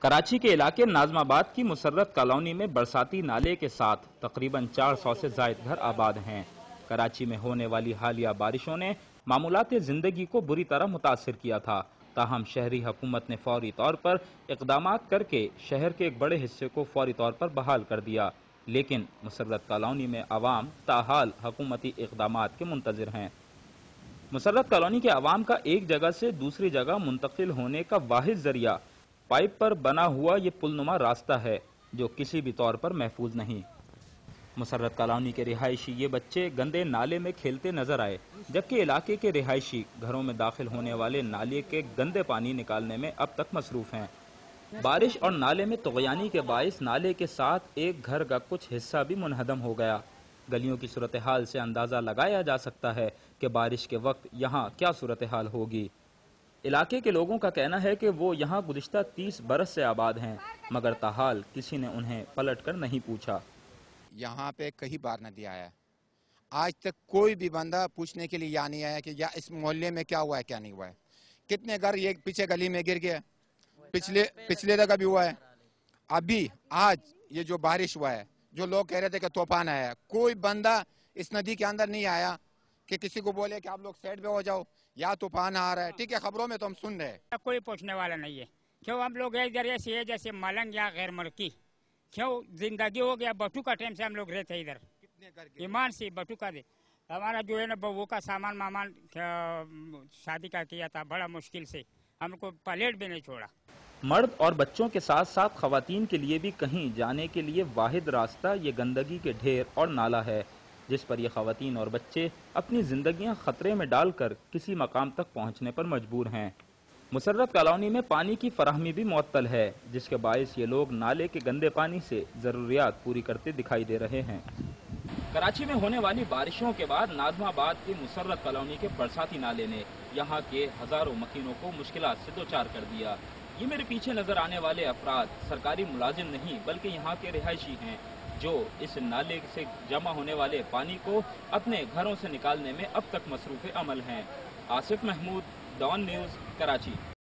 کراچی کے علاقے ناظمآباد کی مسرت کالونی میں برساتی نالے کے ساتھ تقریباً 400 سے زائد گھر آباد ہیں۔ کراچی میں ہونے والی حالیہ بارشوں نے معمولات زندگی کو بری طرح متاثر کیا تھا، تاہم شہری حکومت نے فوری طور پر اقدامات کر کے شہر کے ایک بڑے حصے کو فوری طور پر بحال کر دیا، لیکن مسرت کالونی میں عوام تاحال حکومتی اقدامات کے منتظر ہیں۔ مسرت کالونی کے عوام کا ایک جگہ سے دوسری جگہ منتقل ہونے کا واحد ذریعہ پائپ پر بنا ہوا یہ پل نما راستہ ہے، جو کسی بھی طور پر محفوظ نہیں۔ مسرت کالونی کے رہائشی یہ بچے گندے نالے میں کھیلتے نظر آئے، جبکہ علاقے کے رہائشی گھروں میں داخل ہونے والے نالے کے گندے پانی نکالنے میں اب تک مصروف ہیں۔ بارش اور نالے میں طغیانی کے باعث نالے کے ساتھ ایک گھر کا کچھ حصہ بھی منہدم ہو گیا۔ گلیوں کی صورتحال سے اندازہ لگایا جا سکتا ہے کہ بارش کے وقت یہاں کیا صورتحال ہوگی۔ علاقے کے لوگوں کا کہنا ہے کہ وہ یہاں گزشتہ 30 برس سے آباد ہیں، مگر تاحال کسی نے انہیں پلٹ کر نہیں پوچھا۔ یہاں پہ کئی بار ندی آیا ہے، آج تک کوئی بھی بندہ پوچھنے کے لیے یہاں نہیں آیا کہ یا اس محلے میں کیا ہوا ہے کیا نہیں ہوا ہے۔ کتنے گھر یہ پیچھے گلی میں گر گئے، پچھلے جگہ بھی ہوا ہے۔ ابھی آج یہ جو بارش ہوا ہے، جو لوگ کہہ رہے تھے کہ طوفان آیا ہے، کوئی بندہ اس ندی کے اندر نہیں آیا کہ کسی کو بولے کہ آپ لوگ سائڈ پہ ہو جاؤ یا طوفان آ رہا ہے۔ ٹھیک ہے، خبروں میں تو ہم سن رہے ہیں، کوئی پوچھنے والا نہیں ہے۔ کیوں ہم لوگ ایک ذریعے سے جیسے ملنگ یا غیر ملکی، کیوں زندگی ہو گیا بٹو کا ٹائم سے ہم لوگ رہتے ادھر، ایمان سے بٹو کا دے ہمارا جو ہے نا بہو کا سامان مامان شادی کا کیا تھا، بڑا مشکل سے ہم کو پلیٹ بھی نہیں چھوڑا۔ مرد اور بچوں کے ساتھ ساتھ خواتین کے لیے بھی کہیں جانے کے لیے واحد راستہ یہ گندگی کے ڈھیر اور نالہ ہے، جس پر یہ خواتین اور بچے اپنی زندگیاں خطرے میں ڈال کر کسی مقام تک پہنچنے پر مجبور ہیں۔ مسرت کالونی میں پانی کی فراہمی بھی معطل ہے، جس کے باعث یہ لوگ نالے کے گندے پانی سے ضروریات پوری کرتے دکھائی دے رہے ہیں۔ کراچی میں ہونے والی بارشوں کے بعد ناظمآباد کی مسرت کالونی کے برساتی نالے نے یہاں کے ہزاروں مکینوں کو مشکلات سے دوچار کر دیا۔ یہ میرے پیچھے نظر آنے والے افراد سرکاری ملازم نہیں بلکہ یہاں کے رہائشی ہیں، جو اس نالے سے جمع ہونے والے پانی کو اپنے گھروں سے نکالنے میں اب تک مصروف عمل ہیں۔ Asif Mahmood, Dawn News, Karachi.